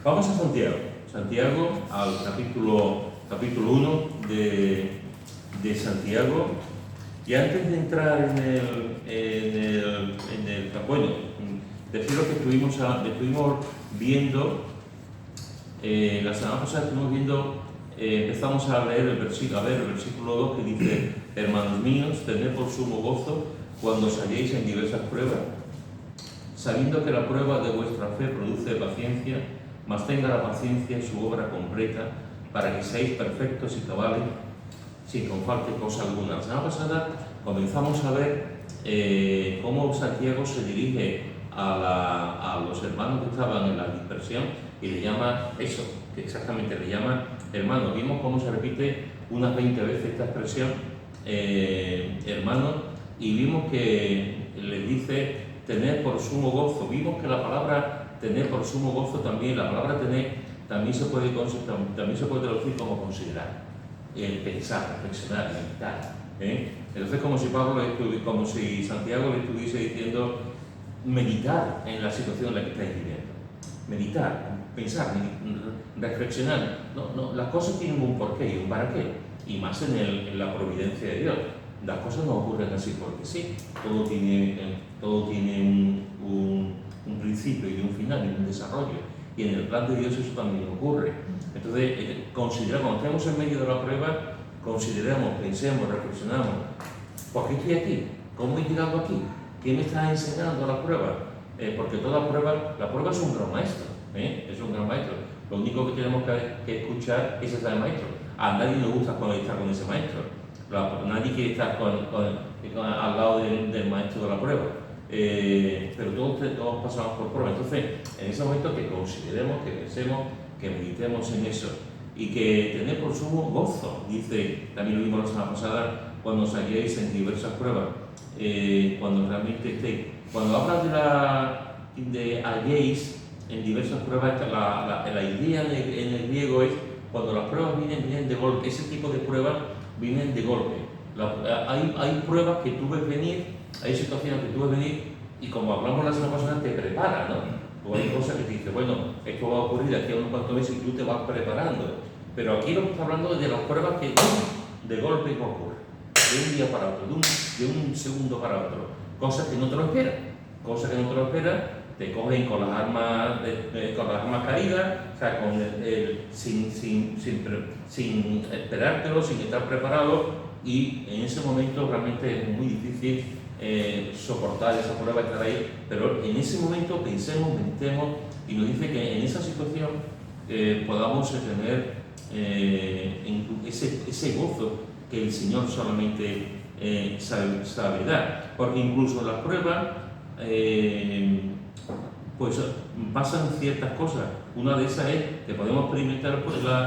Vamos a Santiago. Santiago, al capítulo 1 de Santiago. Y antes de entrar bueno, deciros que estuvimos viendo, la semana pasada estuvimos viendo, empezamos a leer el versículo 2 que dice: hermanos míos, tened por sumo gozo cuando os halléis en diversas pruebas, sabiendo que la prueba de vuestra fe produce paciencia, mas tenga la paciencia su obra completa, para que seáis perfectos y cabales, sin que os falte cosa alguna. La semana pasada comenzamos a ver cómo Santiago se dirige a los hermanos que estaban en la dispersión y le llama eso, que exactamente le llama hermano. Vimos cómo se repite unas 20 veces esta expresión, hermano, y vimos que les dice tener por sumo gozo. Vimos que la palabra tener por sumo gozo también, la palabra tener, también se puede traducir como considerar, pensar, reflexionar, meditar. Entonces, como si Santiago le estuviese diciendo: meditar en la situación en la que estáis viviendo. Meditar, pensar, reflexionar. No, las cosas tienen un porqué y un para qué, y más en la providencia de Dios. Las cosas no ocurren así porque sí, todo tiene un principio y un final y un desarrollo, y en el plan de Dios eso también ocurre. Entonces, cuando estemos en medio de la prueba, consideremos, pensemos, reflexionamos: ¿por qué estoy aquí? ¿Cómo he llegado aquí? ¿Qué me está enseñando la prueba? Porque la prueba es un gran maestro, es un gran maestro. Lo único que tenemos que escuchar es ese maestro. A nadie le gusta estar con ese maestro. Nadie quiere estar al lado del maestro de la prueba, pero todos pasamos por prueba. Entonces, en ese momento, que consideremos, que pensemos, que meditemos en eso, y que tened por sumo gozo, dice, también lo vimos la semana pasada, cuando os halléis en diversas pruebas, cuando realmente estéis. Cuando habla de halléis en diversas pruebas, la idea en el griego es cuando las pruebas vienen de golpe. Ese tipo de pruebas vienen de golpe. Hay pruebas que tú ves venir, hay situaciones que tú ves venir, y como hablamos la semana pasada, te prepara, ¿no? O hay cosas que te dicen: bueno, esto va a ocurrir aquí a unos cuantos meses, y tú te vas preparando. Pero aquí lo que está hablando es de las pruebas que de golpe ocurren, de un día para otro, de un segundo para otro. Cosas que no te lo esperas, te cogen con las armas caídas, o sea, sin esperártelo, sin estar preparado, y en ese momento realmente es muy difícil soportar esa prueba, estar ahí. Pero en ese momento pensemos, meditemos, y nos dice que en esa situación podamos tener ese gozo que el Señor solamente sabe dar. Porque incluso en las pruebas pues pasan ciertas cosas. Una de esas es que podemos experimentar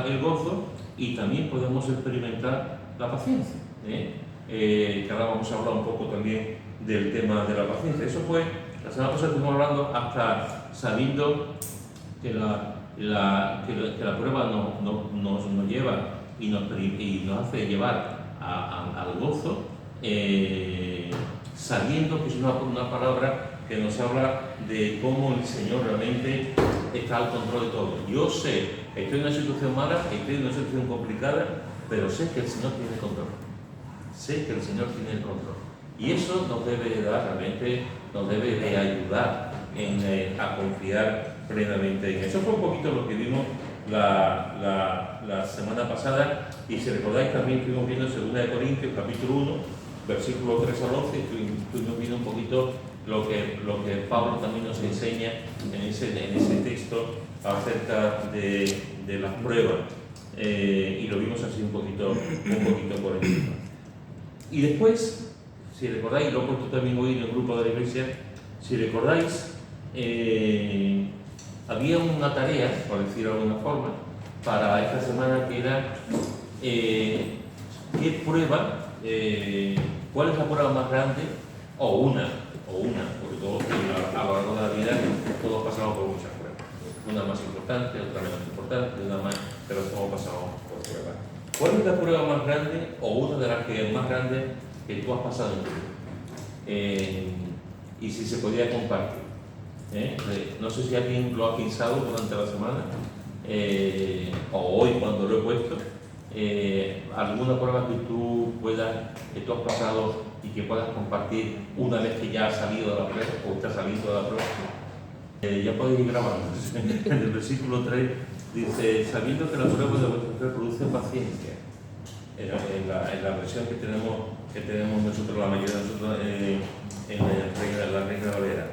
el gozo, y también podemos experimentar la paciencia, que ahora vamos a hablar un poco también del tema de la paciencia. Eso fue, la semana pasada estuvimos hablando hasta sabiendo que la prueba nos lleva y nos hace llevar al gozo, sabiendo que es una palabra que nos habla de cómo el Señor realmente está al control de todo. Yo sé, estoy en una situación mala, estoy en una situación complicada, pero sé que el Señor tiene el control. Sé que el Señor tiene el control. Y eso nos debe de ayudar a confiar plenamente en eso. Fue un poquito lo que vimos la semana pasada, y si recordáis también estuvimos viendo 2 Corintios capítulo 1, versículo 3 al 11, estuvimos viendo un poquito lo que Pablo también nos enseña en ese texto acerca de las pruebas, y lo vimos así un poquito por encima. Y después, si recordáis, lo he puesto también hoy en el grupo de la iglesia, si recordáis, había una tarea, por decirlo de alguna forma, para esta semana, que era qué prueba, cuál es la prueba más grande, o una, porque todos a lo largo de la vida todos pasamos por muchas pruebas, una más importante, otra menos importante, una más, pero todos pasamos por pruebas. ¿Cuál es la prueba más grande, o una de las que es más grande, que tú has pasado en tu vida? Y si se podía compartir. No sé si alguien lo ha pensado durante la semana, o hoy cuando lo he puesto, alguna prueba que tú has pasado y que puedas compartir una vez que ya has salido de la prueba o estás saliendo de la prueba. Ya podéis ir grabando. En el versículo 3 dice, sabiendo que la prueba de vuestra fe produce paciencia. En la versión que tenemos nosotros, la mayoría de nosotros, en la Reina Valera.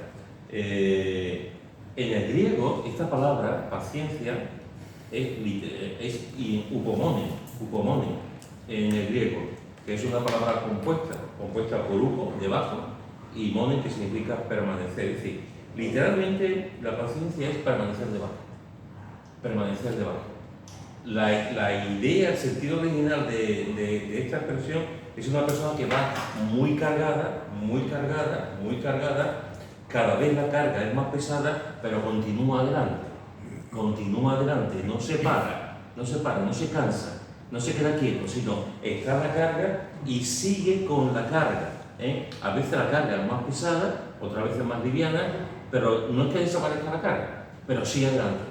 En el griego, esta palabra, paciencia, es upomone, en el griego, que es una palabra compuesta por upo, debajo, y monen, que significa permanecer. Es decir, literalmente la paciencia es permanecer debajo. Permanecer debajo. La idea, el sentido original de esta expresión es una persona que va muy cargada, cada vez la carga es más pesada, pero continúa adelante, no se para, no se cansa, no se queda quieto, sino está la carga y sigue con la carga. A veces la carga es más pesada, otras veces más liviana, pero no es que desaparezca la carga, pero sigue adelante.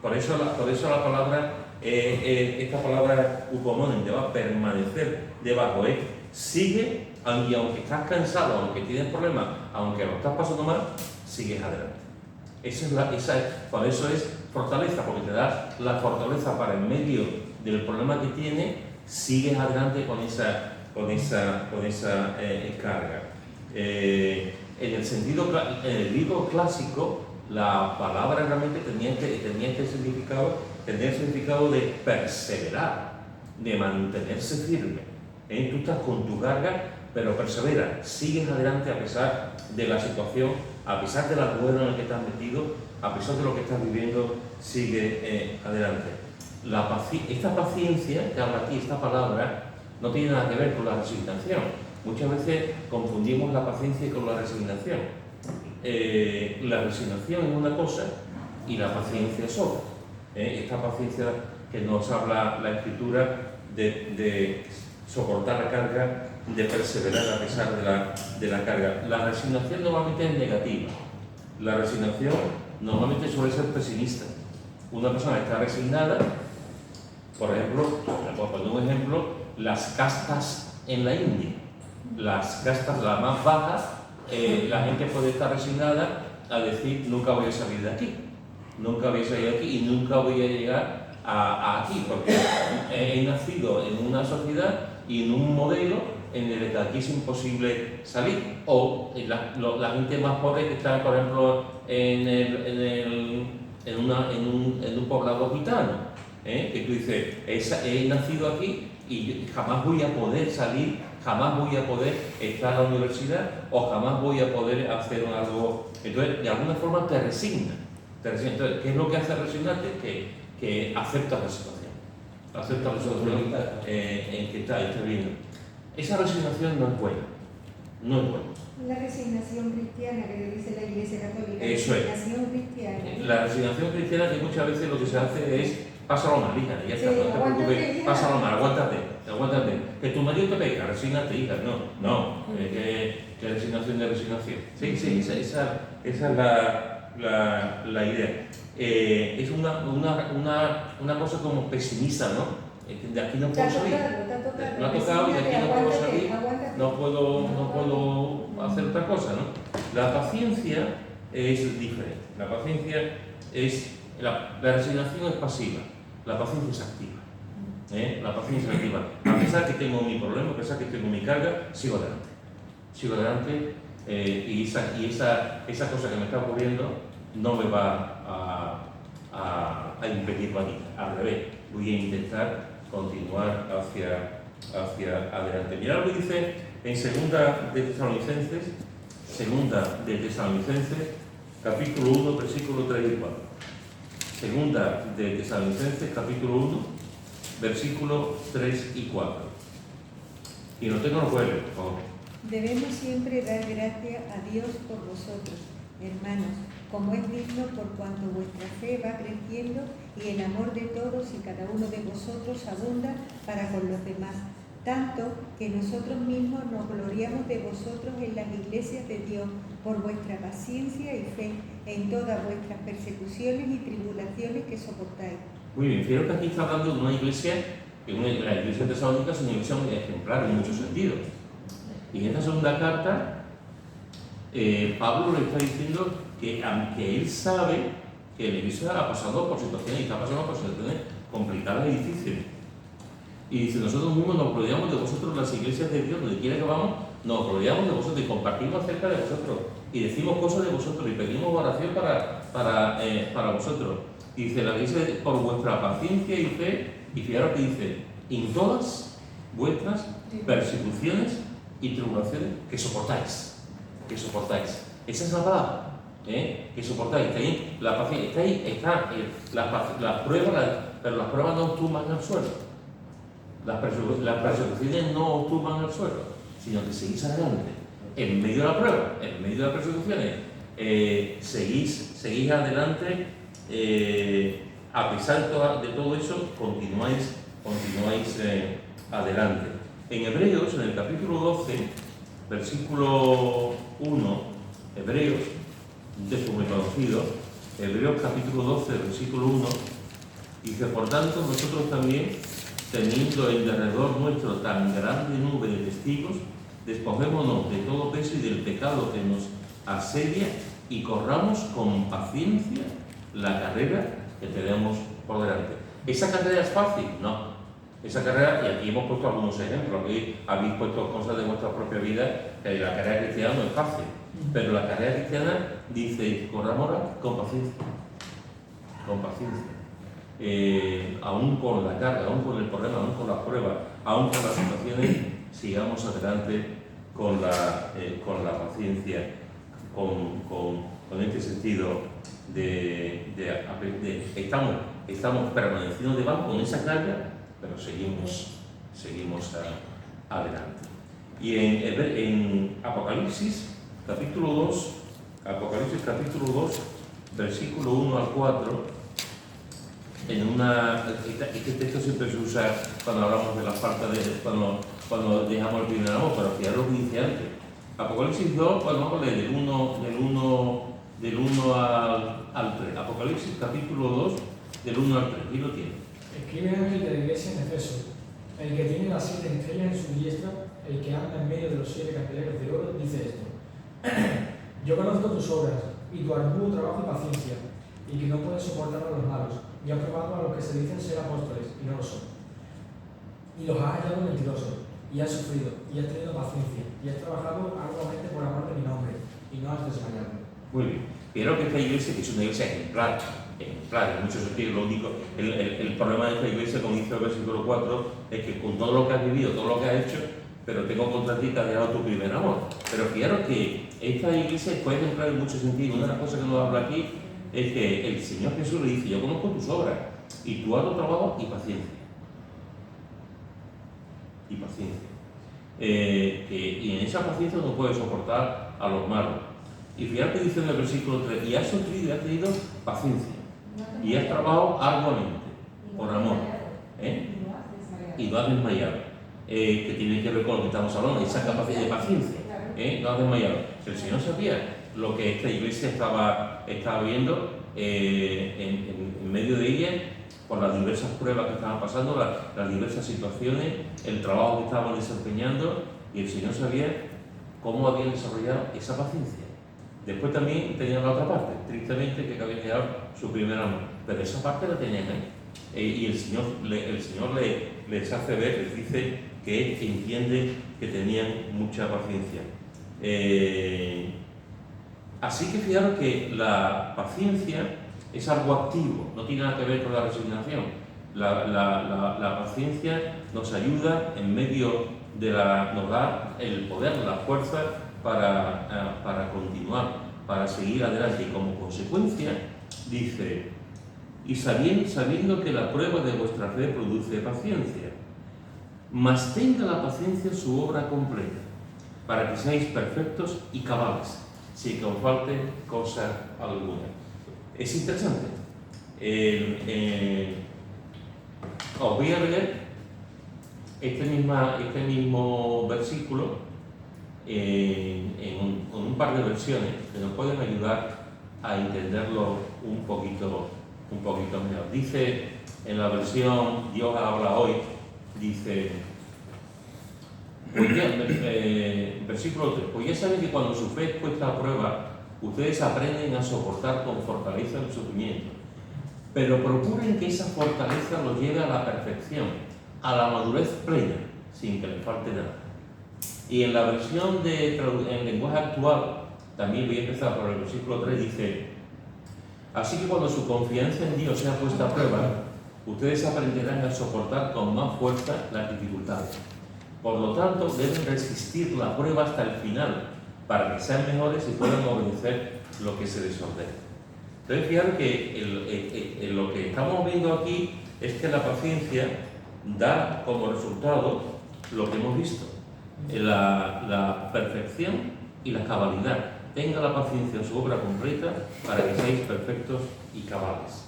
Por eso la palabra, esta palabra upomonen, te va a permanecer debajo, sigue, y aunque estás cansado, aunque tienes problemas, aunque lo estás pasando mal, sigues adelante. Por eso es fortaleza, porque te da la fortaleza para en medio del problema que tienes, sigues adelante con esa carga. En el griego clásico, la palabra realmente tenía el significado de perseverar, de mantenerse firme. Tú estás con tu carga, pero persevera, sigues adelante a pesar de la situación, a pesar del agujero en el que estás metido, a pesar de lo que estás viviendo, sigue adelante. Esta paciencia que habla aquí, esta palabra, no tiene nada que ver con la resignación. Muchas veces confundimos la paciencia con la resignación. La resignación es una cosa y la paciencia es otra. Esta paciencia que nos habla la Escritura de soportar la carga, de perseverar a pesar de la carga. La resignación normalmente es negativa. La resignación normalmente suele ser pesimista. Una persona que está resignada, por ejemplo, por poner un ejemplo, las castas en la India. Las castas, las más bajas, la gente puede estar resignada a decir, nunca voy a salir de aquí, nunca voy a salir de aquí y nunca voy a llegar a aquí, porque he nacido en una sociedad y en un modelo en el que aquí es imposible salir. O la gente más pobre que está, por ejemplo, en un poblado gitano, que tú dices, he nacido aquí y jamás voy a poder salir, jamás voy a poder estar a la universidad o jamás voy a poder hacer algo. Entonces, de alguna forma te resigna. Entonces, ¿qué es lo que hace resignarte? Que aceptas la situación. Aceptas la situación en que estás viviendo. Esa resignación no es buena. No es buena. La resignación cristiana que dice la Iglesia Católica. Eso es. Resignación cristiana. La resignación cristiana, que muchas veces lo que se hace es pásalo mal, hija, ya está, Sí, no te preocupes, hija. pásalo mal, aguántate. Que tu marido te peca, resígnate, hija. No, que resignación de resignación. Sí, esa es la idea. Es una cosa como pesimista, ¿no? De aquí no puedo salir. Me ha tocado y de aquí no puedo salir, no puedo hacer otra cosa, ¿no? La paciencia es diferente. La paciencia es. La resignación es pasiva, la paciencia es activa. La paciencia es activa. A pesar que tengo mi problema, a pesar que tengo mi carga, sigo adelante. Sigo adelante y esa cosa que me está ocurriendo no me va a impedir la vida. Al revés, voy a intentar continuar hacia adelante. Mirad lo que dice en Segunda de Tesalonicenses, capítulo 1, versículo 3 y 4. Segunda de Tesalonicenses, capítulo 1, versículos 3 y 4. Y no tengo los pueblos, por favor. Debemos siempre dar gracias a Dios por vosotros, hermanos, como es digno por cuanto vuestra fe va creciendo y el amor de todos y cada uno de vosotros abunda para con los demás, tanto que nosotros mismos nos gloriamos de vosotros en las iglesias de Dios por vuestra paciencia y fe en todas vuestras persecuciones y tribulaciones que soportáis. Muy bien, fijaros que aquí está hablando de una iglesia, que la iglesia de Tesalónica es una iglesia ejemplar en muchos sentidos. Y en esta segunda carta, Pablo le está diciendo que aunque él sabe que la iglesia ha pasado por situaciones y está pasando por situaciones complicadas y difíciles. Y dice, nosotros mismos nos rodeamos de vosotros, las iglesias de Dios, donde quiera que vamos, nos rodeamos de vosotros y compartimos acerca de vosotros. Y decimos cosas de vosotros y pedimos oración para vosotros. Y dice, la iglesia por vuestra paciencia y fe, y fijaros que dice, en todas vuestras persecuciones y tribulaciones que soportáis. Que soportáis. Esa es la palabra. Que soportáis. Está ahí la paciencia, las pruebas, pero las pruebas no os tumban al suelo. Las persecuciones no os tumban al suelo, sino que seguís adelante. En medio de la prueba, en medio de las persecuciones, seguís adelante, a pesar de todo eso, continuáis adelante. En Hebreos, en el capítulo 12, versículo 1, Hebreos, un texto muy conocido, Hebreos capítulo 12, versículo 1, dice, por tanto, nosotros también, teniendo en derredor nuestro tan grande nube de testigos, despojémonos de todo peso y del pecado que nos asedia y corramos con paciencia la carrera que tenemos por delante. ¿Esa carrera es fácil? No. Esa carrera, y aquí hemos puesto algunos ejemplos, aquí habéis puesto cosas de vuestra propia vida, que la carrera cristiana no es fácil, pero la carrera cristiana dice, corramos con paciencia, con paciencia. Aún con la carga, aún con el problema, aún con las pruebas, aún con las situaciones, sigamos adelante con la paciencia, con este sentido estamos permaneciendo debajo con esa carga, pero seguimos adelante. Y en Apocalipsis capítulo 2, versículo 1 al 4, este texto siempre se usa cuando hablamos de la falta de, cuando dejamos el primer amor, pero fijaros lo que dice antes. Apocalipsis 2, vamos a leer del 1 al 3. Apocalipsis capítulo 2, del 1 al 3. ¿Quién lo tiene? Escribe el ángel de la iglesia en Efeso, el que tiene las 7 estrellas en su diestra, el que anda en medio de los 7 candeleros de oro, dice esto. Yo conozco tus obras y tu arduo trabajo y paciencia, y que no puedes soportar a los malos, y has probado a los que se dicen ser apóstoles y no lo son. Y los has hallado mentirosos, y has sufrido, y has tenido paciencia, y has trabajado arduamente por amor de mi nombre, y no has desmayado. Muy bien. Pero que esta iglesia, que es una iglesia ejemplar en muchos sentidos, lo único, el problema de esta iglesia, como dice el versículo 4, es que con todo lo que has vivido, todo lo que has hecho, pero tengo contra ti que has dejado tu primer amor. Pero fijaros que esta iglesia fue ejemplar en muchos sentidos. Una de las cosas que nos habla aquí es que el Señor Jesús le dice, yo conozco tus obras, y tu arduo trabajo y paciencia. Y paciencia. Y en esa paciencia no puedes soportar a los malos. Y fíjate que dice en el versículo 3, y has sufrido y has tenido paciencia, y has trabajado arduamente, por amor, y no has desmayado, que tiene que ver con lo que estamos hablando, esa capacidad de paciencia, no has desmayado. El Señor sabía lo que esta iglesia estaba viendo en medio de ella, por las diversas pruebas que estaban pasando, las diversas situaciones, el trabajo que estaban desempeñando, y el Señor sabía cómo habían desarrollado esa paciencia. Después también tenían la otra parte, tristemente, que habían dejado su primer amor, pero esa parte la tenían ahí. Y el Señor les hace ver, les dice que entiende que tenían mucha paciencia. Así que fijaros que la paciencia es algo activo, no tiene nada que ver con la resignación. La paciencia nos ayuda en medio de nos da el poder, la fuerza para continuar, para seguir adelante. Y como consecuencia, dice, y sabiendo que la prueba de vuestra fe produce paciencia, mas tenga la paciencia su obra completa, para que seáis perfectos y cabales, sin que os falte cosa alguna. Es interesante. Os voy a leer este mismo versículo con un par de versiones que nos pueden ayudar a entenderlo un poquito mejor. Dice en la versión Dios habla hoy, dice, versículo 3, pues ya saben que cuando su fe es puesta a prueba, ustedes aprenden a soportar con fortaleza el sufrimiento, pero procuren que esa fortaleza los lleve a la perfección, a la madurez plena, sin que les falte nada. Y en la versión en lenguaje actual, también voy a empezar por el versículo 3, dice, así que cuando su confianza en Dios sea puesta a prueba, ustedes aprenderán a soportar con más fuerza las dificultades. Por lo tanto, deben resistir la prueba hasta el final, para que sean mejores y puedan obedecer lo que se les ordena. Entonces, fijaros que lo que estamos viendo aquí es que la paciencia da como resultado lo que hemos visto, la perfección y la cabalidad. Tenga la paciencia en su obra completa para que seáis perfectos y cabales.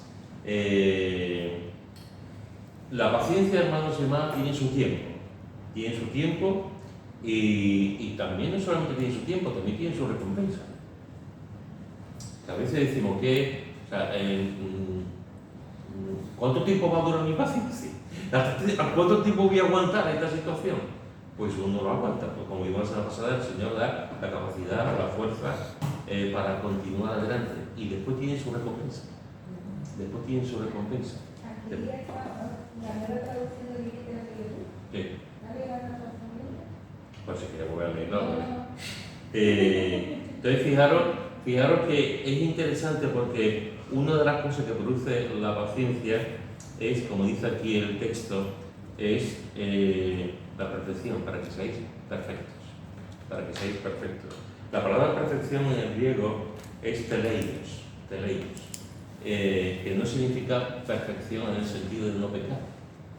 La paciencia, hermanos y hermanas, tiene su tiempo. Tiene su tiempo y también no solamente tiene su tiempo, también tiene su recompensa. A veces decimos que, o sea, ¿cuánto tiempo va a durar mi paciencia? ¿A cuánto tiempo voy a aguantar esta situación? Pues uno lo aguanta, pues como vimos la semana pasada, el Señor da la capacidad, la fuerza para continuar adelante y después tiene su recompensa. Después tiene su recompensa. Aquí está la nueva traducción de Biblia que yo. ¿Qué? ¿Nadie va a traducción? Pues si queremos volver a leerlo. Entonces fijaros que es interesante porque una de las cosas que produce la paciencia es, como dice aquí el texto, es la perfección, para que seáis perfectos. Para que seáis perfectos. La palabra perfección en el griego es teleios, que no significa perfección en el sentido de no pecar,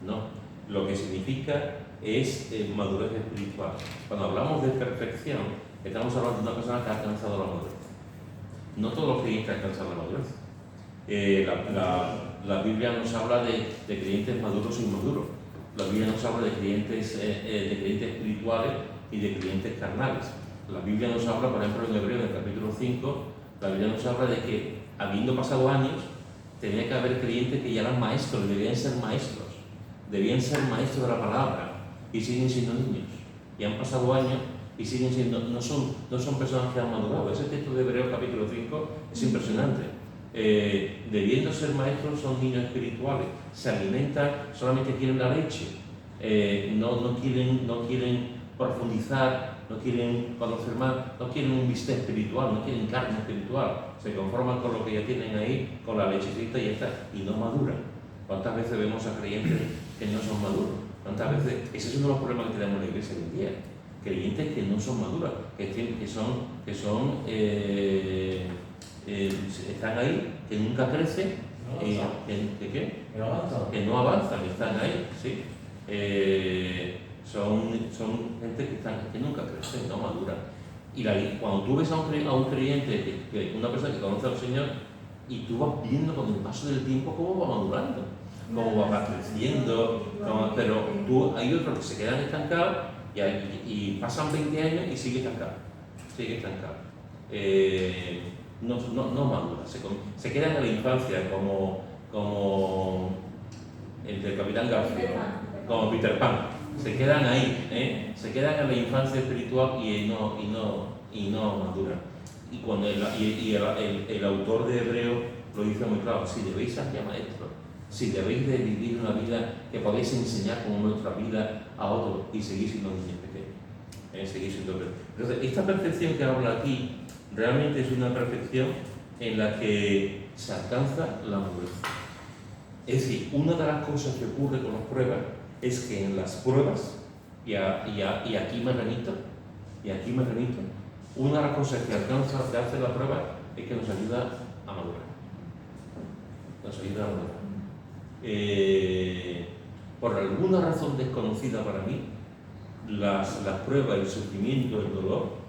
no. Lo que significa es madurez espiritual. Cuando hablamos de perfección, estamos hablando de una persona que ha alcanzado la madurez. No todos los creyentes alcanzan la madurez. La Biblia nos habla de creyentes maduros e inmaduros. La Biblia nos habla de creyentes espirituales y de creyentes carnales. La Biblia nos habla, por ejemplo, en Hebreos, en el capítulo 5, la Biblia nos habla de que, habiendo pasado años, tenía que haber creyentes que ya eran maestros, debían ser maestros de la palabra, y siguen siendo niños. Y han pasado años y siguen siendo, no son personas que han madurado. Ese texto de Hebreos capítulo 5 es impresionante. Debiendo ser maestros, son niños espirituales, se alimentan, solamente quieren la leche, no quieren profundizar, no quieren conocer más, no quieren un bistec espiritual, no quieren carne espiritual, se conforman con lo que ya tienen ahí, con la lechecita y ya está, y no maduran. ¿Cuántas veces vemos a creyentes que no son maduros? ¿Cuántas veces? Ese es uno de los problemas que tenemos en la iglesia hoy en día. Creyentes que no son maduros, están ahí, que nunca crecen, que no avanzan, están ahí, ¿sí? Son gente que nunca crecen, no maduran. Y cuando tú ves a un creyente, una persona que conoce al Señor, y tú vas viendo con el paso del tiempo cómo va madurando, cómo va creciendo, pero hay otros que se quedan estancados y pasan 20 años y sigue estancado. No madura, se quedan en la infancia como el del Capitán García, como Peter Pan, se quedan ahí, se quedan en la infancia espiritual y no maduran. Y cuando el autor de Hebreo lo dice muy claro, si debéis ser ya maestros, si debéis de vivir una vida que podéis enseñar como nuestra vida a otros y seguir siendo niños pequeños, Entonces, esta perfección que habla aquí realmente es una perfección en la que se alcanza la madurez. Es decir, una de las cosas que ocurre con las pruebas es que en las pruebas, y aquí me remito, una de las cosas que hace la prueba es que nos ayuda a madurar. Por alguna razón desconocida para mí, las pruebas, el sufrimiento, el dolor,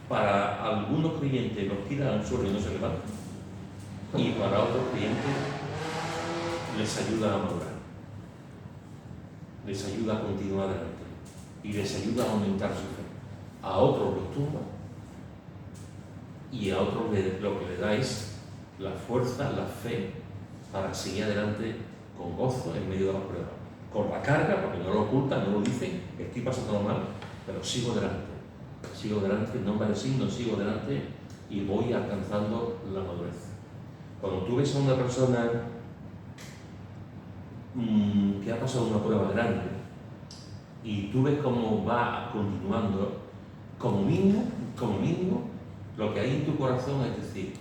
para algunos creyentes los tiran al suelo y no se levantan, y para otros creyentes les ayuda a madurar, les ayuda a continuar adelante y les ayuda a aumentar su fe. A otros los tumba y a otros lo que le da es la fuerza, la fe para seguir adelante con gozo en medio de la prueba. Con la carga, porque no lo ocultan, no lo dicen, estoy pasando mal, pero sigo adelante, no me resigno, sigo adelante y voy alcanzando la madurez. Cuando tú ves a una persona que ha pasado una prueba grande y tú ves cómo va continuando, como mínimo, lo que hay en tu corazón es decir,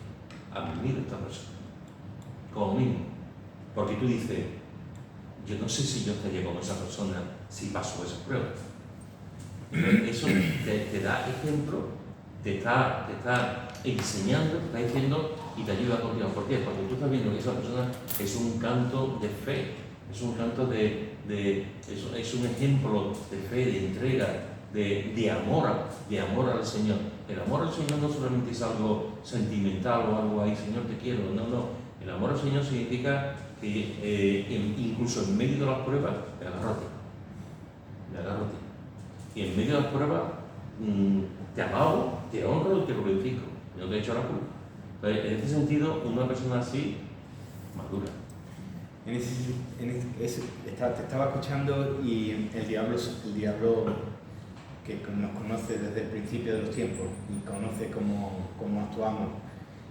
admiro a esta persona, como mínimo, porque tú dices, yo no sé si yo estaría con esa persona si paso esas pruebas. Eso te da ejemplo, te está enseñando, te está diciendo y te ayuda a continuar. ¿Por qué? Porque tú estás viendo que esa persona es un canto de fe, es un canto es un ejemplo de fe, de entrega, de amor al Señor. El amor al Señor no solamente es algo sentimental o algo ahí, Señor te quiero, no. El amor al Señor significa que incluso en medio de las pruebas, me agarro a ti. Y en medio de las pruebas te alabo, te honro y te glorifico. No te he hecho la culpa. Entonces, en este sentido, una persona así madura. Te estaba escuchando y el diablo que nos conoce desde el principio de los tiempos y conoce cómo actuamos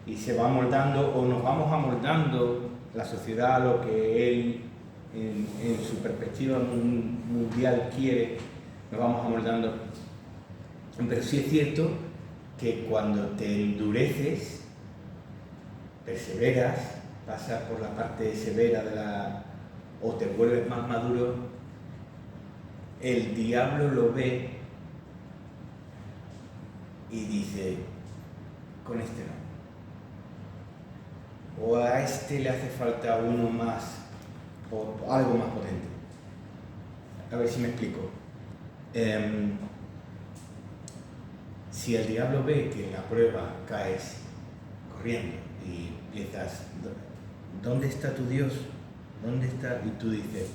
y se va amoldando o nos vamos amoldando la sociedad a lo que él en su perspectiva mundial quiere, nos vamos amoldando. Pero sí es cierto que cuando te endureces, perseveras, pasas por la parte severa o te vuelves más maduro, el diablo lo ve y dice, con este no. O a este le hace falta uno más, o algo más potente. A ver si me explico. Si el diablo ve que en la prueba caes corriendo y empiezas, ¿dónde está tu Dios? ¿Dónde está? Y tú dices,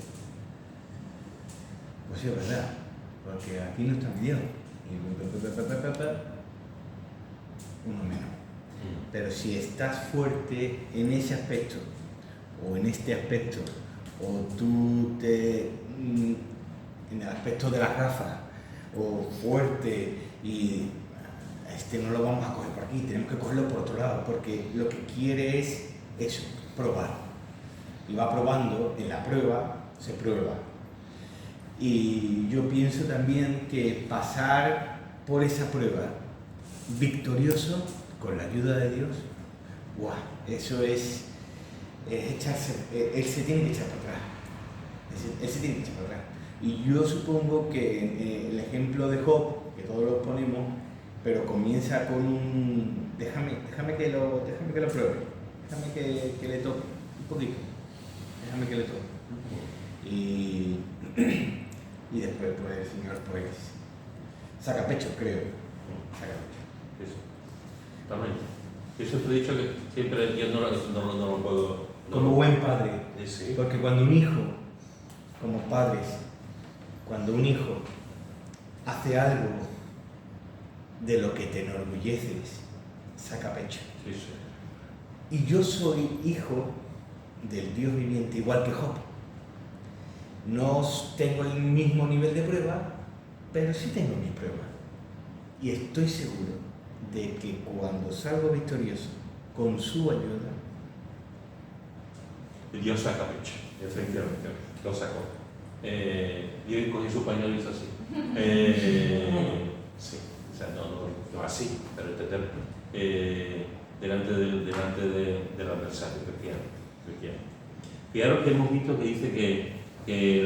pues es verdad, porque aquí no está mi Dios. Y uno menos. Pero si estás fuerte en ese aspecto, o en este aspecto, o tú en el aspecto de las gafas, o fuerte, y no lo vamos a coger por aquí, tenemos que cogerlo por otro lado, porque lo que quiere es eso, probar. Y va probando, en la prueba se prueba. Y yo pienso también que pasar por esa prueba victorioso, con la ayuda de Dios, ¡guau! Eso es echarse, él se tiene que echar para atrás. Él se tiene que echar para atrás. Y yo supongo que el ejemplo de Job, que todos lo ponemos, pero comienza con un déjame que lo pruebe, déjame que le toque un poquito, déjame que le toque. Y después pues el Señor pues saca pecho, creo. Saca pecho. Eso. Totalmente. Eso te he dicho que siempre yo no lo puedo. Como buen padre. Sí. Porque cuando un hijo, como padres, cuando un hijo hace algo de lo que te enorgulleces, saca pecho. Sí, sí. Y yo soy hijo del Dios viviente, igual que Job. No tengo el mismo nivel de prueba, pero sí tengo mis pruebas. Y estoy seguro de que cuando salgo victorioso, con su ayuda, Dios saca pecho, efectivamente, lo sacó. Yo cogí su pañuelo y hizo así. Sí, o sea, no así, pero delante del adversario, efectivamente. Fijaros que hemos visto que dice que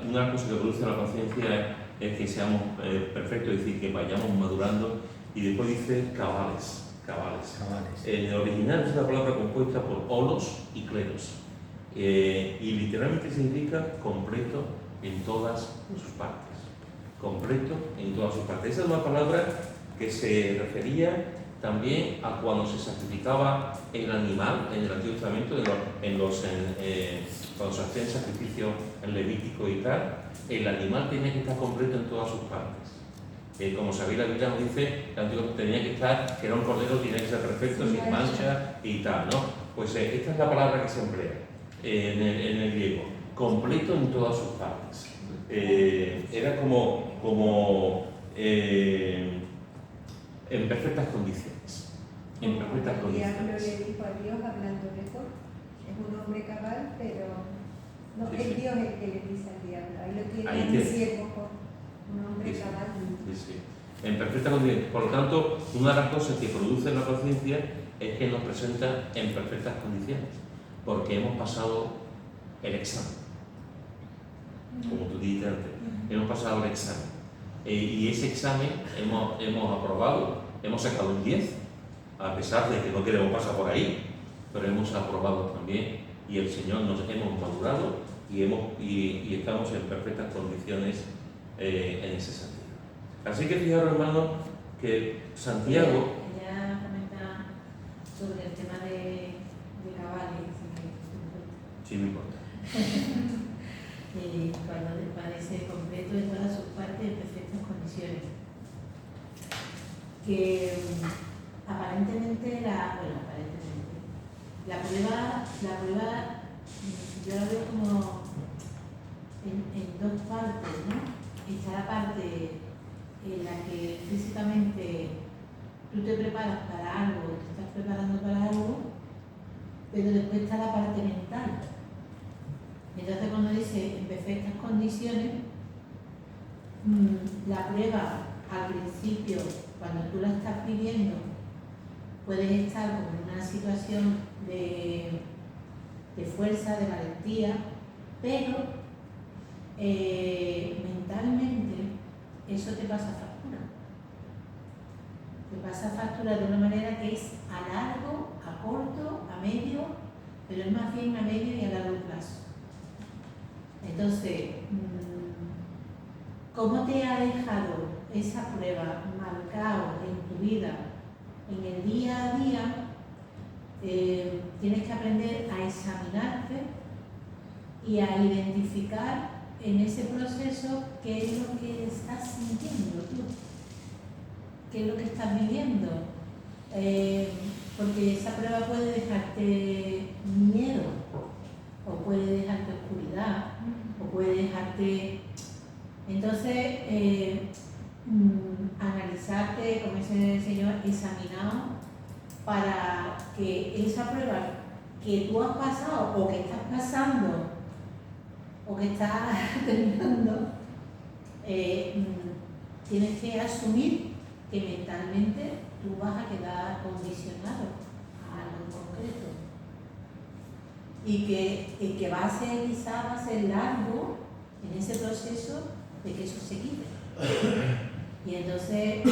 una cosa que produce la conciencia es que seamos perfectos, es decir, que vayamos madurando, y después dice cabales. En el original es una palabra compuesta por olos y kleros, y literalmente significa completo en todas sus partes. Completo en todas sus partes. Esa es una palabra que se refería también a cuando se sacrificaba el animal en el Antiguo Testamento, cuando se hacían sacrificios en Levítico y tal, el animal tenía que estar completo en todas sus partes. Como sabéis, la Biblia nos dice que tenía que estar, que era un cordero, tenía que ser perfecto, sin mancha y tal, ¿no? Pues esta es la palabra que se emplea en el griego, completo en todas sus partes. Era como en perfectas condiciones. En perfectas El diablo condiciones. le dijo a Dios hablando mejor. Es un hombre cabal, pero no Sí, es sí. Dios el que le dice al diablo. Ahí lo tiene Ahí en tiene. siervo, un hombre Sí, sí. cabal. Sí, sí. En perfectas condiciones. Por lo tanto, una de las cosas que produce la conciencia es que nos presenta en perfectas condiciones, porque hemos pasado el examen, como tú dijiste antes, hemos pasado el examen. Y ese examen hemos aprobado, hemos sacado un 10, a pesar de que no queremos pasar por ahí, pero hemos aprobado también y el Señor nos hemos madurado y estamos en perfectas condiciones en ese sentido. Así que fijaros, hermano, que Santiago... Ella comenta sobre el tema de cabales, Sí, me importa. cuando parece completo en todas sus partes en perfectas condiciones. Que aparentemente la prueba yo la veo como en dos partes, ¿no? Está la parte en la que físicamente tú te preparas para algo, te estás preparando para algo, pero después está la parte mental. Entonces cuando dice en perfectas condiciones, la prueba al principio, cuando tú la estás viviendo, puedes estar como en una situación de fuerza, de valentía, pero mentalmente eso te pasa factura. Te pasa factura de una manera que es a largo, a corto, a medio, pero es más bien a medio y a largo plazo. Entonces, ¿cómo te ha dejado esa prueba marcado en tu vida, en el día a día? Tienes que aprender a examinarte y a identificar en ese proceso qué es lo que estás sintiendo tú, qué es lo que estás viviendo. Porque esa prueba puede dejarte miedo, o puede dejarte oscuridad, o puede dejarte... Entonces, analizarte, como dice el Señor, examinado, para que esa prueba que tú has pasado, o que estás pasando, o que estás terminando, tienes que asumir que mentalmente tú vas a quedar condicionado a algo concreto. Y que va a ser, quizá va a ser largo en ese proceso de que eso se quite. Y entonces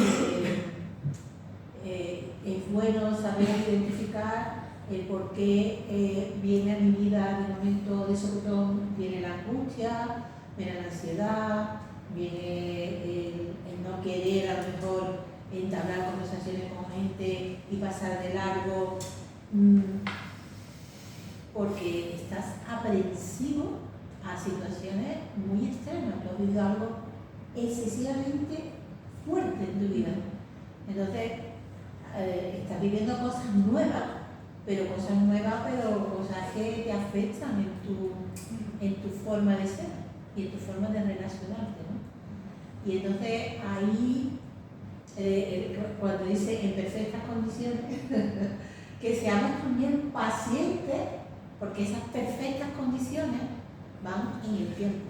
es bueno saber identificar el por qué viene a mi vida de momento de sopetón, viene la angustia, viene la ansiedad, viene el no querer a lo mejor entablar conversaciones con gente y pasar de largo, porque estás aprensivo a situaciones muy extremas, tú has vivido algo excesivamente fuerte en tu vida. Entonces, estás viviendo cosas nuevas, pero cosas que te afectan en tu forma de ser y en tu forma de relacionarte, ¿no? Y entonces ahí, cuando dice en perfectas condiciones, que seamos también pacientes, porque esas perfectas condiciones van en el tiempo.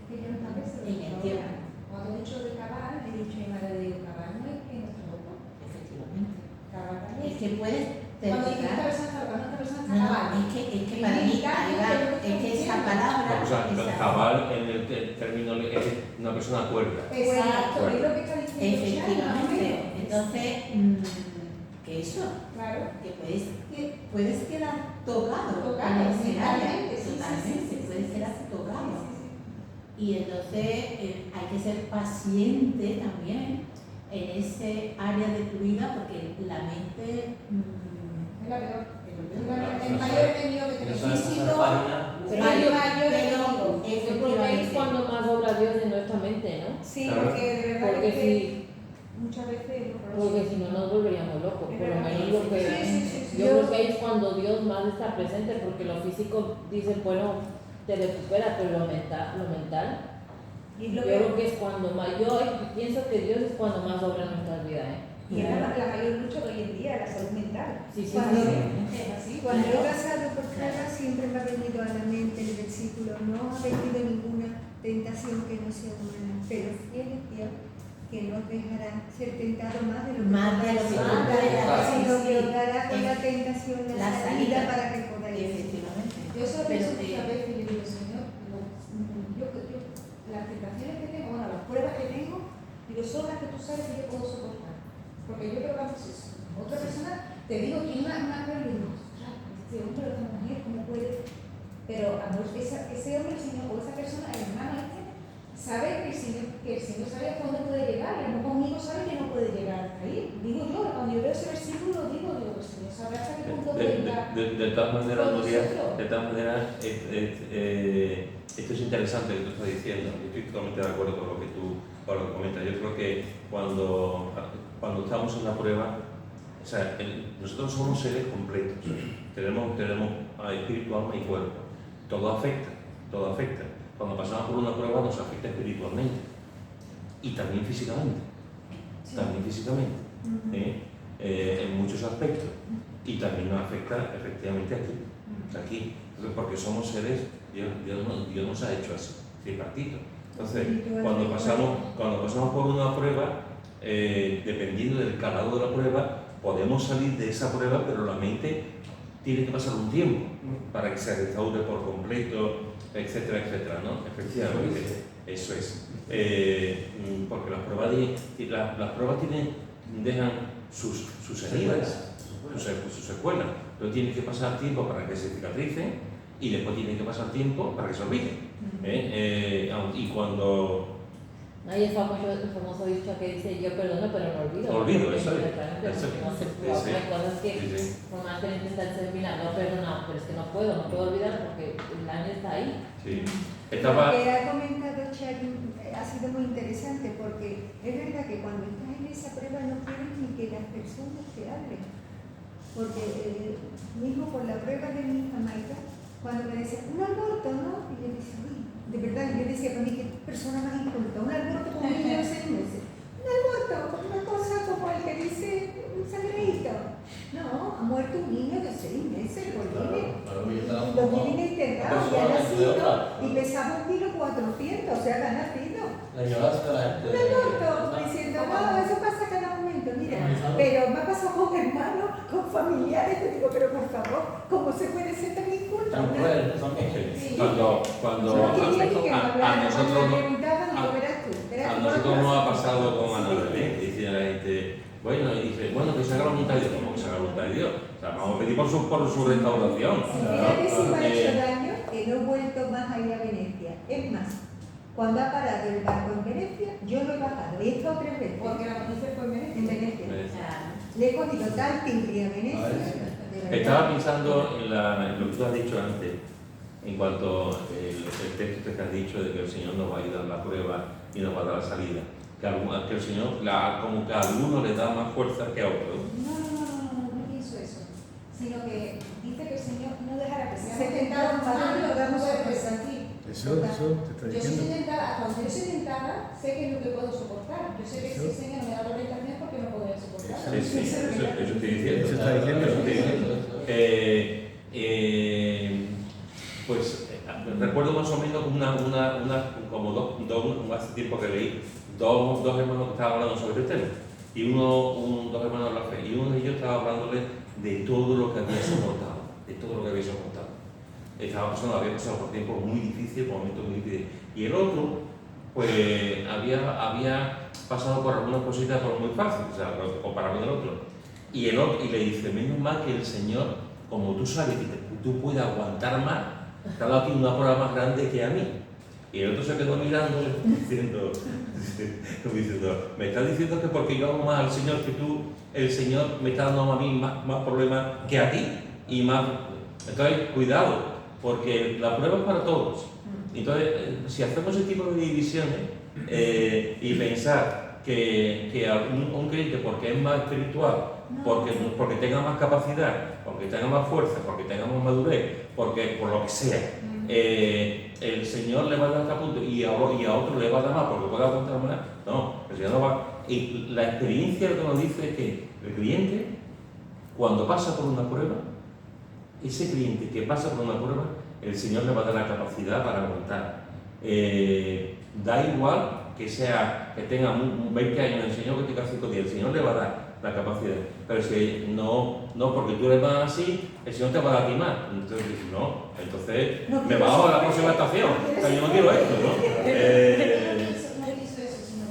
Que yo no sé, En el tiempo. cuando he dicho de cabal, he dicho en madre de cabal, no es que no tampoco. Efectivamente. Cabal también. Es que puedes Cuando dice esta terminar. persona está No, cabal. es que para mí, es que esa palabra. O sea, esa- cabal en el término es una persona cuerda. Exacto, es lo que está diciendo. Efectivamente. Entonces, que eso, Claro. que puedes quedar tocado Tocado, en ese área, totalmente, sí, totalmente, sí, puedes quedar sí, tocado. sí, sí. Y entonces hay que ser paciente también en ese área de tu vida, porque la mente Es la peor. es lo peor. El mayor enemigo que tenemos. Físico, Pero mayor, el mayor pero enemigo. Yo creo que es cuando más obra Dios en nuestra mente, ¿no? Sí, Claro. porque de verdad Porque Sí. Yo creo que ahí es cuando Dios más está presente, porque lo físico dice, bueno, te recupera, pero lo mental, Y yo creo que es cuando más, yo pienso que Dios es cuando más obra en nuestras vidas, Y es la mayor lucha de hoy en día, la salud mental. Sí, sí, Cuando- sí. Es así. Cuando he pasado por pruebas siempre me ha venido a la mente el versículo: no ha venido ninguna tentación que no sea humana, pero fiel es Dios, que no os dejará ser tentado más de lo que Más de podáis lo que soportar, podáis, sino sí, que os dará con la es tentación la la salida salida. para que podáis. Efectivamente. Yo solo Pero pienso te- muchas veces y le digo, Señor, yo, las tentaciones que tengo, bueno, las pruebas que tengo, digo, son las que tú sabes que yo puedo soportar. Porque yo creo que vamos eso. Otra persona, te digo, tiene una prueba y digo, ostras, este hombre o esta mujer, ¿cómo puede? Pero amor, ese hombre, el Señor, o esa persona, el hermano este, sabe que el Señor sabe hasta dónde puede llegar, y no conmigo sabe que no puede llegar hasta ahí. Digo yo, cuando yo veo ese versículo, digo, el Señor sabe hasta qué punto puede llegar. De todas maneras, Con Nuria, nosotros. de todas maneras, esto es interesante lo que tú estás diciendo. Yo estoy totalmente de acuerdo con lo que tú comentas. Yo creo que cuando estamos en la prueba, o sea, nosotros somos seres completos. Tenemos espíritu, alma y cuerpo. Todo afecta, todo afecta. Cuando pasamos por una prueba nos afecta espiritualmente y también físicamente. Sí. También físicamente. En muchos aspectos, y también nos afecta efectivamente aquí, porque somos seres, Dios nos ha hecho así, tripartito. Entonces, cuando pasamos por una prueba, dependiendo del calado de la prueba, podemos salir de esa prueba, pero la mente tiene que pasar un tiempo para que se restaure por completo, etcétera, etcétera, ¿no? Efectivamente, eso es. Porque las pruebas dejan sus heridas, sus secuelas. Pero tiene que pasar tiempo para que se cicatricen y después tiene que pasar tiempo para que se olviden. Y cuando Hay el famoso dicho que dice, yo perdono pero no olvido. Olvido, Porque eso es. realmente Eso no se es. puede. Sí, sí. Hay cosas que, Sí, sí. por más que intentar ser mira, no perdonar, pero es que no puedo olvidar porque el daño está ahí. Sí. Lo Estaba. que ha comentado Chari ha sido muy interesante, porque es verdad que cuando estás en esa prueba no quieres ni que las personas te hablen. Porque mismo por la prueba de mi hija Maika, cuando me decía, un aborto, ¿no? Y yo decía, uy, de verdad, yo decía para mí, qué persona más inculta, un aborto con un niño de 6 meses. Un aborto, una cosa como el que dice un sangreíto. No, ha muerto un niño de 6 meses, por lo tienen enterrado, ya ha nacido y pesaba 1,4 kilos, o sea, que ha nacido. La ignorancia de la gente. Un aborto, diciendo, no, eso pasa a cada momento, mira, pero me ha pasado con hermanos, con familiares, te digo, pero por favor, ¿cómo se puede ser tan inculta? Tan cruel, también. Sí. Cuando No quería ni que me a hablara, nosotros cuando me no- preguntaban, digo, a- verás tú, verás A tú, nosotros no nos ha pasa. pasado con Ana Sí. Belén, dice la gente, bueno, y dice, bueno, que se haga la voluntad de Dios. ¿Cómo que se haga la voluntad de Dios? O sea, vamos a pedir por su restauración. Si mira que si me ha hecho Eh, daño, que no he vuelto más a ir a Venecia. Es más, cuando ha parado el barco en Venecia, yo no he bajado, he estado 3 veces Porque la noticia fue en en Venecia. Claro. Le he cogido tal tigre a Venecia. de verdad. Estaba pensando en lo que tú has dicho antes, en cuanto al texto que has dicho de que el Señor nos va a ayudar en la prueba y nos va a dar la salida. Que el Señor, como que a alguno le da más fuerza que a otro. No pienso eso. Sino que dice que el Señor no dejará que seamos Se tentados tentaron más de lo que damos podemos sorpresa. resistir. Eso te está Yo soy diciendo. tentada, cuando yo soy tentada, sé que es lo que puedo soportar. Yo sé que si el Eso. Señor me da la tentación porque no podría soportar. Sí, sí, eso estoy diciendo. Eso está diciendo. Eso estoy diciendo. Pues recuerdo más o menos hace tiempo que leí dos hermanos que estaban hablando sobre este tema, y dos hermanos de la fe, y uno de ellos estaba hablándole de todo lo que había soportado, había pasado por tiempos muy difíciles, por momentos muy difíciles, y el otro pues había pasado por algunas cositas por muy fácil, o sea, comparado con el otro, y le dice, menos mal que el Señor, como tú sabes que tú puedes aguantar más, te ha dado aquí una prueba más grande que a mí. Y el otro se quedó mirando diciendo, me estás diciendo que porque yo amo más al Señor que tú, el Señor me está dando a mí más problemas que a ti. Y más. Entonces, cuidado, porque la prueba es para todos. Entonces, si hacemos ese tipo de divisiones y pensar que un creyente, porque es más espiritual, porque tenga más capacidad, porque tenga más fuerza, porque tenga más madurez, porque por lo que sea, el Señor le va a dar hasta punto y a otro le va a dar más porque puede aguantar más. No, el Señor no va. Y la experiencia lo que nos dice es que el cliente, cuando pasa por una prueba, ese cliente que pasa por una prueba, el Señor le va a dar la capacidad para aguantar. Da igual que tenga 20 años en el Señor, que tenga 5 días, el Señor le va a dar la capacidad. Pero si no porque tú eres más así, el Señor te va a dar a ti más. Entonces, entonces me bajo a la próxima estación. O sea, yo no quiero esto, ¿no? No quiso eso, sino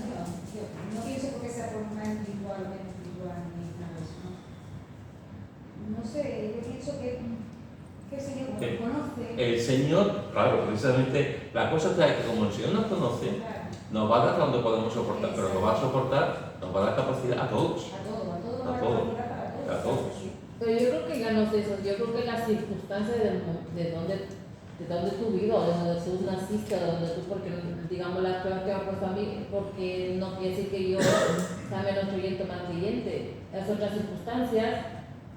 no quiso porque sea por más individual, menos individual, ni nada de eso, ¿no? No sé, yo pienso que el Señor como ¿Qué? conoce. El Señor, claro, precisamente, la cosa es que como el Señor nos conoce, nos va a dar donde podemos soportar, pero nos va a soportar, nos va a dar capacidad a todos. A todos. Pero yo creo que ya no sé eso, yo creo que las circunstancias de donde tú vives, o de donde tú naciste, o donde tú, porque digamos las pruebas que me han puesto a mí, porque no quiere decir que yo sea menos creyente o más creyente, es otras circunstancias,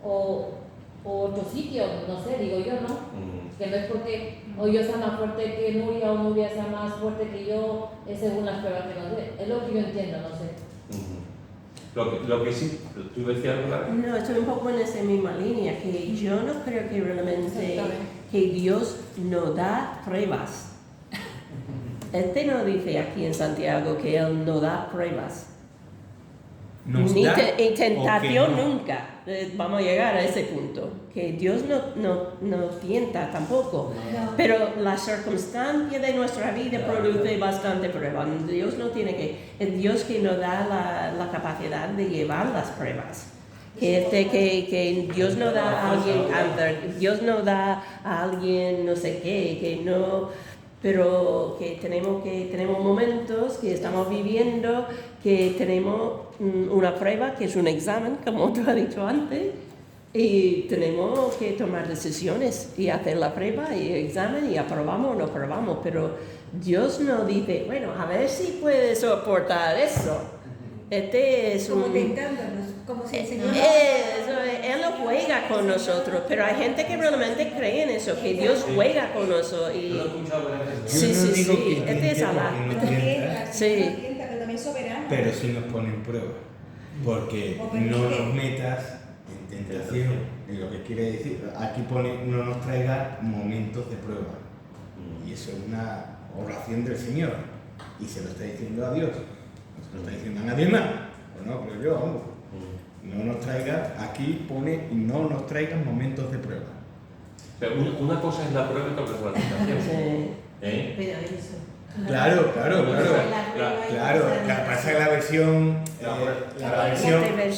o otro sitio, no sé, digo yo, ¿no? Que no es porque o yo sea más fuerte que Nuria o Nuria sea más fuerte que yo, es según las pruebas que nos dé. Es lo que yo entiendo, no sé. Lo que sí, ¿tú decías algo, Lara? No, estoy un poco en esa misma línea, que yo no creo que realmente que Dios no da pruebas. No dice aquí en Santiago que Él no da pruebas. Ni tentación nunca. Vamos a llegar a ese punto, que Dios no tienta tampoco, pero la circunstancia de nuestra vida produce bastante prueba. Dios no tiene que, es Dios que nos da la capacidad de llevar las pruebas. Que Dios no da a alguien cáncer, Dios no da a alguien no sé qué, que no, pero que tenemos momentos que estamos viviendo, que tenemos una prueba que es un examen, como tú has dicho antes, y tenemos que tomar decisiones y hacer la prueba y el examen y aprobamos o no aprobamos, pero Dios no dice, bueno, a ver si puedes soportar eso. Es como un... tentándonos, como si el Señor... Él lo juega con nosotros, pero hay gente que realmente cree en eso, que Dios juega con nosotros. Y... Yo lo he escuchado varias veces. Sí. Es ala. Sí. Pero también soberano. Pero sí nos pone en prueba, porque no nos metas en tentación. Y lo que quiere decir, aquí pone, no nos traiga momentos de prueba. Y eso es una oración del Señor. Y se lo está diciendo a Dios. No se lo está diciendo a nadie más. Pues no, pero yo, vamos. No nos traiga, aquí pone, no nos traigan momentos de prueba. Pero una cosa es la prueba y otra cosa es la tentación. Pero eso. Claro. Claro, Pasa que la versión,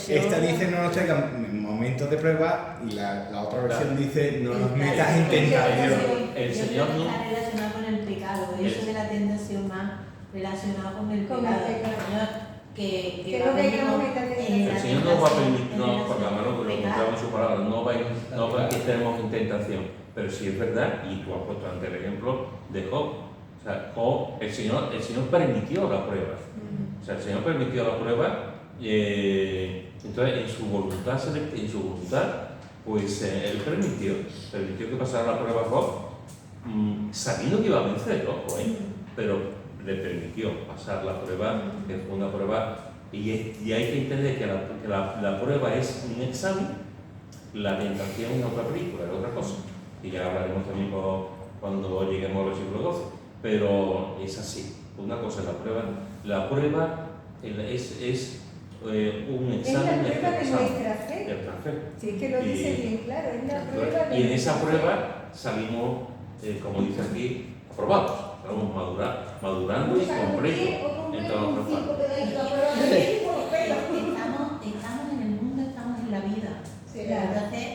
esta dice no nos traigan momentos de prueba y la otra versión dice no nos metas en tentación. El Señor no. Está relacionado con el pecado, eso de la tentación más relacionado con el Con pecado. el pecado. Que no vengamos a meter en El Señor no va a permitir, no, porque además lo encontramos en su palabra, no va a que estemos en tentación. Pero sí es verdad, y tú has puesto ante el ejemplo de Job. O sea, Job, el Señor permitió la prueba. O sea, el Señor permitió la prueba, entonces en su voluntad, pues Él permitió que pasara la prueba Job, sabiendo que iba a vencer, ojo, pero le permitió pasar la prueba, que fue una prueba, y hay que entender que la prueba es un examen, la tentación es otra película, es otra cosa, y ya hablaremos también cuando lleguemos al versículo 12, pero es así, una cosa es la prueba es un examen Es la prueba de examen, nuestra fe. de nuestra fe. Sí, es que lo dice bien claro, es la prueba de Y en esa nuestra fe. prueba salimos, como dice aquí, aprobados, estamos madurando y completos en todos los pasos. Estamos en el mundo, estamos en la vida. Sí, Entonces,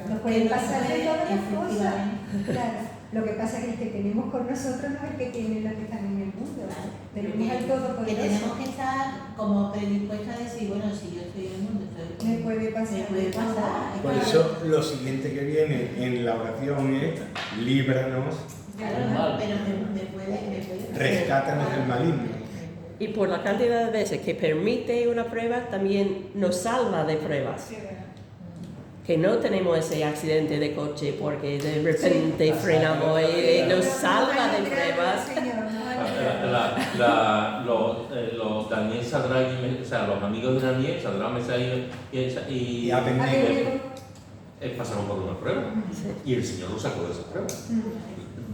Nos pueden pasar de todas las efectivamente. cosas. Claro. Lo que pasa es que el que tenemos con nosotros no es el que tiene los que están en el mundo. Tenemos al Que Todopoderoso. tenemos que estar como predispuestos a decir, bueno, si yo estoy en el mundo, Me puede pasar. me puede pasar. Por eso lo siguiente que viene en la oración es líbranos, Claro, pero me puede rescátanos del maligno. Y por la cantidad de veces que permite una prueba, también nos salva de pruebas. Sí, verdad. Que no tenemos ese accidente de coche porque de repente frenamos y nos salva de pruebas. Los Daniel Sadra, o sea, los amigos de Daniel, Sadra, Mesías y Abednego. pasaron por una prueba y el Señor lo sacó de esa prueba.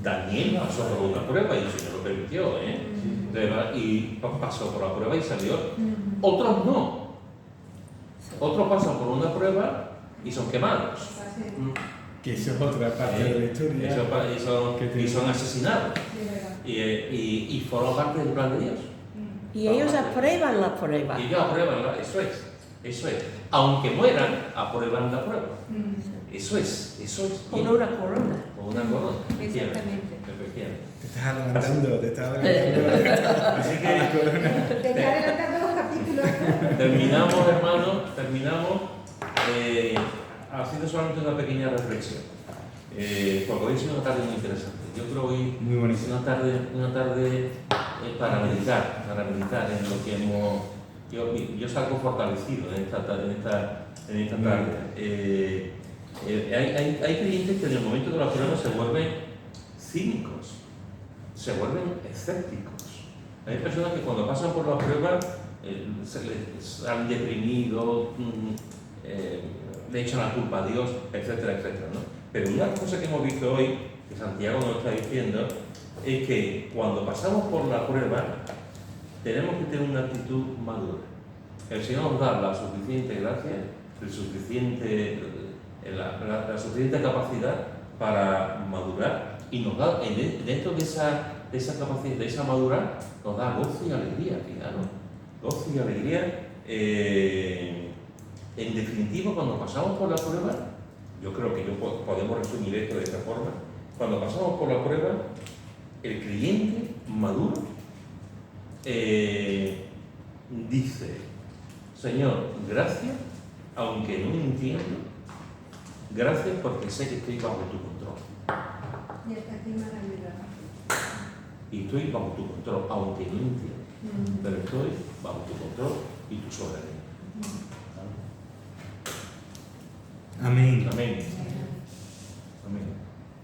Daniel pasó por una prueba y el Señor lo permitió, y pasó por la prueba y salió. Otros no. Otros pasan por una prueba y son quemados. Que eso es otra parte de la historia. Y son asesinados. Sí, verdad. Y forman parte del plan de Dios. Y ellos aprueban la prueba. Y ellos aprueban, eso es. Aunque mueran, aprueban la prueba. Eso es. Con una corona. Con una corona. Exactamente. Efectivamente. Te estás adelantando. Así que Te está adelantando los capítulos. Terminamos, hermanos, haciendo solamente una pequeña reflexión. Porque hoy es una tarde muy interesante. Yo creo que hoy muy bonito. es una tarde para meditar en lo que hemos... Yo salgo fortalecido en esta tarde. Hay creyentes que en el momento de la prueba se vuelven cínicos, se vuelven escépticos. Hay personas que cuando pasan por la prueba se les salen deprimidos, le echan la culpa a Dios, etcétera, etcétera, ¿no? Pero una cosa que hemos visto hoy, que Santiago nos está diciendo, es que cuando pasamos por la prueba tenemos que tener una actitud madura. El Señor nos da la suficiente gracia, la suficiente capacidad para madurar y nos da, dentro de esa capacidad, de esa madura, nos da gozo y alegría, fijaros. Gozo y alegría. En definitiva, cuando pasamos por la prueba, yo creo que podemos resumir esto de esta forma. Cuando pasamos por la prueba, el creyente maduro dice: Señor, gracias, aunque no entiendo, gracias porque sé que estoy bajo tu control. Y hasta aquí me han ayudado. Y estoy bajo tu control, aunque no entiendo, pero estoy bajo tu control y tu soberanía. amén. Amén.